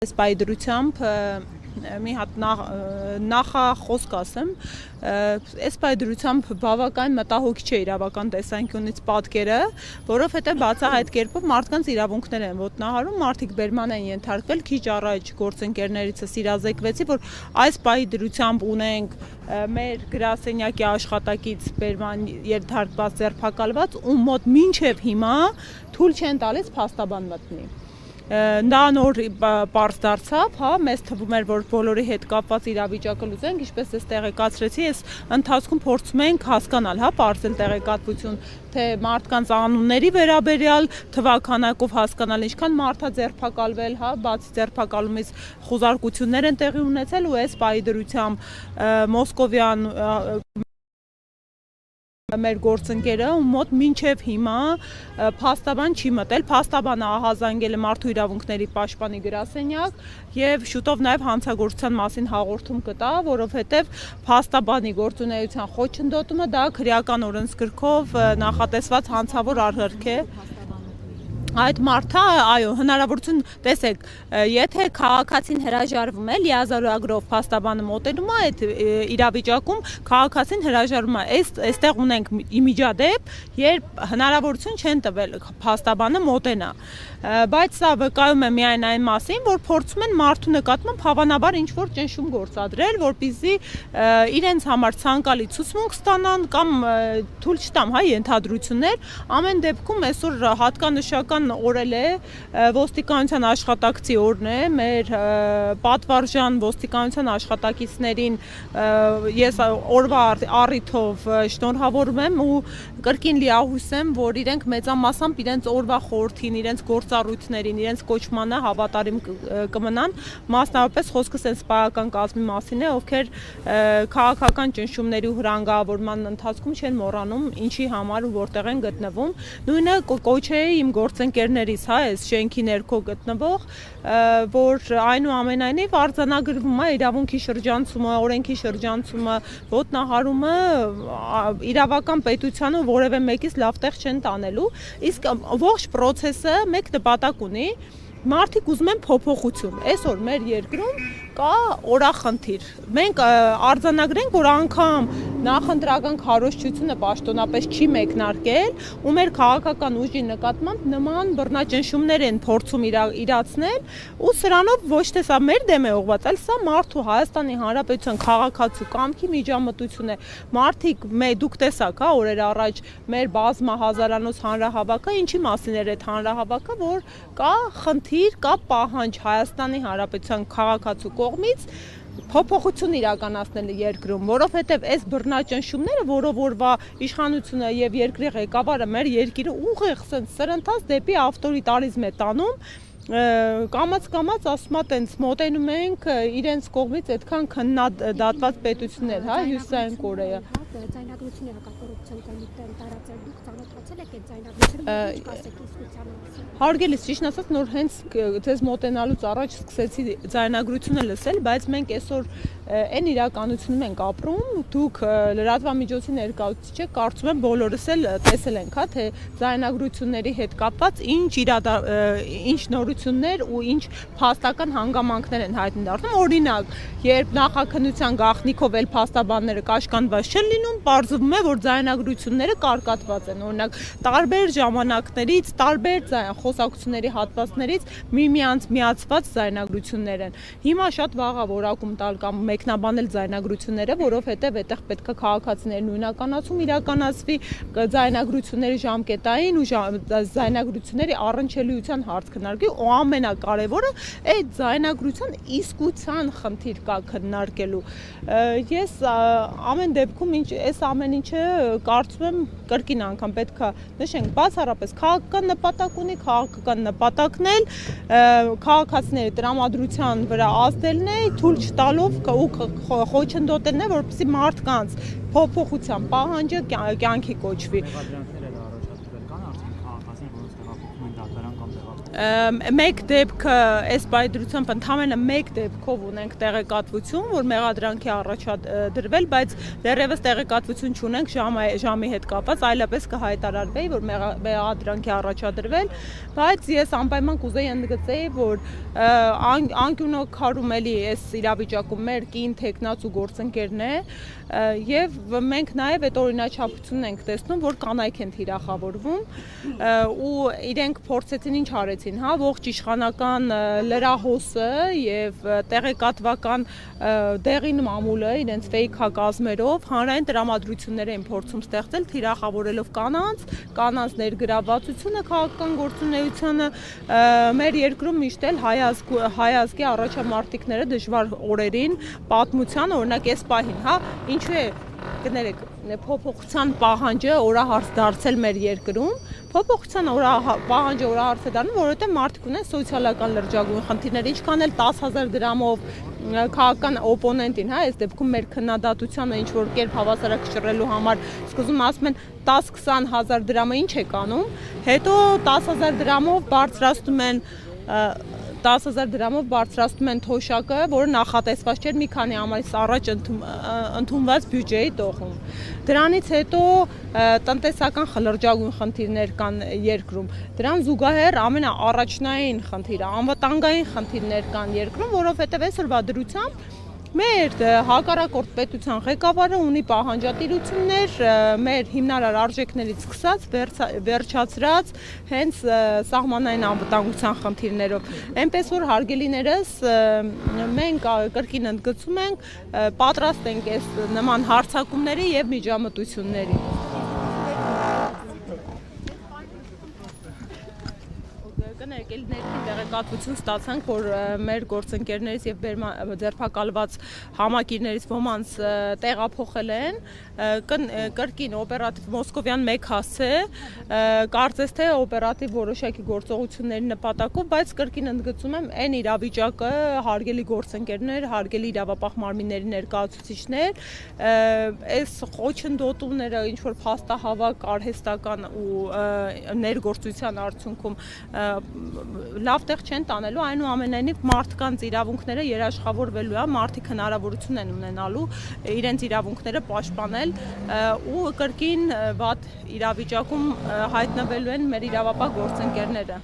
Պայդրությամբ մի հատ նախախոսք ասեմ, այս պայդրությամբ բավական մտահոգիչ է իրավական տեսանկյունից պատկերը, որովհետև բացահայտ կերպով մարդկանց իրավունքներ են ոտնահարում, մարդիկ բերման են ենթարկվել, քիչ առաջ գործընկերներիցս իրազեկվեցի, որ այս պայդրությամբ ունենք մեր գրասենյակի աշխատակից բերման ենթարկված ձերբակալված, ում մոտ մինչև հիմա թույլ չեն տալիս փաստաբան մտնի։ Դա նոր պարզ դարձավ, մեզ թվում էր, որ բոլորի հետ կապված իրավիճակը լուծենք, ինչպես ես տեղեկացրեցի, ես ընթացքում փորձում ենք հասկանալ, պարզել տեղեկատվություն, թե մարդկանց անունների վերաբերյալ թվաքանակով հասկանալ, ինչքան մարդ է ձերբակալվել, բացի ձերբակալումից խուզարկություններ են տեղի ունեցել ու այս պայդրությամբ մոսկովյան մեր գործընկերը մոտ մինչև հիմա փաստաբան չի մտել, փաստաբանը ահազանգել է մարդու իրավունքների պաշտպանի գրասենյակ եւ շուտով նաեւ հանցագործության մասին հաղորդում կտա, որովհետեւ փաստաբանի գործունեության խոչընդոտումը դա քրեական օրենսգրքով նախատեսված հանցավոր արարք է։ Այդ մարդը, այո, հնարավորություն, տեսեք, եթե քաղաքացին հրաժարվում է լիազորագրով փաստաբանը մոտենում է, այդ իրավիճակում քաղաքացին հրաժարվում է, այստեղ ունենք իմիջադեպ, երբ հնարավորություն չեն տվել փաստաբանը մոտենա, բայց սա վկայում է միայն այն մասին, որ փորձում են մարդու նկատմամբ հավանաբար ինչ-որ ճնշում գործադրել, որպեսզի իրենց համար ցանկալի ցուցմունք ստանան կամ թույլ չտամ, ենթադրություններ, ամեն դեպքում այսօր հատկանշական օրել է ոստիկանության աշխատակցի օրն է, մեր պատվարժան ոստիկանության աշխատակիցներին ես օրվա առիթով շնորհավորում եմ ու կրկին լիահույս եմ, որ իրենք մեծամասամբ իրենց օրվա խորհրդին, իրենց գործառույթներին, իրենց կոչմանը հավատարիմ կմնան, մասնավորապես խոսքս այն սպայական կազմի մասին է, ովքեր քաղաքական ճնշումների ու հրանգավորման ընթացքում չեն մոռանում ինչի համար ու որտեղ են գտնվում, նույնը կոչ է իմ գործընկերներից, այս շենքի ներքո գտնվող, որ այնուամենայնիվ արձանագրվում է իրավունքի շրջանցումը, օրենքի շրջանցումը, ոտնահարումը իրավական պետությանը որևէ մեկից լավ տեղ չեն տանելու, իսկ ողջ process-ը մեկ նպատակ ունի, մարդիկ ուզում են փոփոխություն, այսօր մեր երկրում կա օրախնդիր, մենք արձանագրենք, որ անգամ նախընտրական քարոզչությունը պաշտոնապես չի մեկնարկել ու մեր քաղաքական ուժի նկատմամբ նման բռնաճնշումներ են փորձում իրացնել ու սրանով ոչ թե սա մեր դեմ է ուղղված, այլ սա մարդու Հայաստանի Հանրապետության քաղաքացու կամքի միջամտություն է, մարդիկ դուք տեսաք, օրեր առաջ մեր բազմահազարանոց հանրահավաքը, ինչի մասին էր այդ հանրահավաքը, որ կա խնդիր, կա պահանջ Հայաստանի Հանրապետության քաղաքացու կողմից փոփոխություն իրականացնել երկրում, որովհետև այս բռնաճնշումները, որով օրվա իշխանությունը եւ երկրի ղեկավարը մեր երկիրը ուղիղ սրընթաց դեպի ավտորիտարիզմ է տանում, կամաց ասում է տենց մոտենում ենք իրենց կողմից այդքան քննադատված պետություններ, Հյուսիսային Կորեա։ Ձայնագրությունները կա կոռուպցիոն կոմիտեն տարածել, դուք ծանոթացել եք այդ ձայնագրությունները, ինչ կասեք իսկության մասին։ Հարգելիս, ճիշտ ասած, նոր հենց ձեզ մոտենալուց առաջ սկսեցի ձայնագրությունը լսել, բայց մենք այսօր այն իրականությունում ենք ապրում, դուք լրատվամիջոցի ներկայացուցիչ եք, կարծում եմ բոլորս էլ տեսել ենք, թե ձայնագրությունների հետ կապված ինչ նորություններ ու ինչ փաստական հանգամանքներ են հայտնի դառնում, օրինակ, երբ նախաքննության գաղտնիքով էլ փաստաբանները կաշկանդված չեն լինում, պարզվում է, որ ձայնագրությունները կարկատված են, օրինակ, տարբեր ժամանակներից, տարբեր խոսակցությունների հատվածներից միմյանց միացված ձայնագրություններ են։ Հիմա շատ վաղ է որակում տալ կամ մեկնաբանել ձայնագրությունները, որովհետև այդտեղ պետք է քաղաքացիների նույնականացում իրականացվի, ձայնագրությունների ժամկետային ու ձայնագրությունների առնչելիության հարց քննարկի ու ամենակարևորը այդ ձայնագրության իսկության խնդիր կա քննարկելու։ Ես ամեն դեպքում այս ամեն ինչը կարծում եմ կրկին անգամ պետք է նշենք բացառապես քաղաքական նպատակ ունի, քաղաքական նպատակն էլ քաղաքացիների տրամադրության վրա ազդելն է, թույլ չտալով ու խոչընդոտելն է, որպեսզի մարդկանց փոփոխության պահանջը կյանքի կոչվի։ Մեկ դեպքը այս բայդրությամբ ընդամենը մեկ դեպքով ունենք տեղեկատվություն, որ մեղադրանքի առաջադրվել, բայց դեռևս տեղեկատվություն չունենք ժամի հետ կապված, այլապես կհայտարարվեի, որ մեղադրանքի առաջադրվել, բայց ես անպայման կուզեի ընդգծեի, որ անկյունոքարում էլի այս իրավիճակում մեր կին թեկնած ու գործընկերն է, եւ մենք նաեւ այդ օրինաչափությունն ենք տեսնում, որ կանայք են թիրախավորվում ու իրենք փորձեցին ինչ արեցին, հա, ողջ իշխանական լրահոսը եւ տեղեկատվական դեղին մամուլը իրենց ֆեյքակազմերով հանրային տրամադրություններ են փորձում ստեղծել, թիրախավորելով կանանց ներգրավվածությունը քաղաքական գործունեությանը մեր երկրում միշտ էլ հայ ազգի առաջամարտիկները դժվար օրերին պատմության, օրինակ այս պահին, հա, ինչու է կներեք փոփոխության պահանջը օրահարց դարձել մեր երկրում, փոփոխության պահանջը օրահարց է դառնում, որովհետև մարդիկ ունեն սոցիալական լրջագույն խնդիրներ, ինչքան էլ 10,000 դրամով քաղաքական օպոնենտին, հա, այս դեպքում մեր քննադատությանը ինչ որ կերպ հավասարակշռելու համար սկզբում ասում են 10-20,000 դրամը ինչ է կանում, հետո 10,000 դրամով բարձրացնում են թոշակը, որը նախատեսված չէր մի քանի ամիս առաջ ընդունված բյուջեի տողում։ Դրանից հետո տնտեսական լրջագույն խնդիրներ կան երկրում։ Դրան զուգահեռ ամենաառաջնային խնդիրը անվտանգային խնդիրներ կան երկրում, որովհետև այսօրվա դրությամբ մեր հակառակորդ պետության ղեկավարը ունի պահանջատիրություններ մեր հիմնարար արժեքներից սկսած վերջացրած հենց սահմանային անվտանգության խնդիրներով։ Այնպես որ հարգելիներս մենք կրկին ընդգծում ենք, պատրաստ ենք այս նման հարձակումների եւ միջամտությունների։ Կներեք, էլ ներքին տեղեկատվություն ստացանք, որ մեր գործընկերներից եւ ձերբակալված համակիրներից ոմանց տեղափոխել են, կրկին օպերատիվ Մոսկովյան 1 հասցե, կարծես թե օպերատիվ որոշակի գործողությունների նպատակով, բայց կրկին ընդգծում եմ, այն իրավիճակը հարգելի գործընկերներ, հարգելի իրավապահ մարմինների ներկայացուցիչներ, այս խոչընդոտումները ինչ որ փաստահավաք արհեստական ու ներգործության արդյունքում լավ տեղ չեն տանելու, այնուամենայնիվ մարդկանց իրավունքները երաշխավորվելու է, մարդիկ հնարավորություն են ունենալու իրենց իրավունքները պաշտպանել ու կրկին վատ իրավիճակում հայտնվելու են մեր իրավապահ գործընկերները։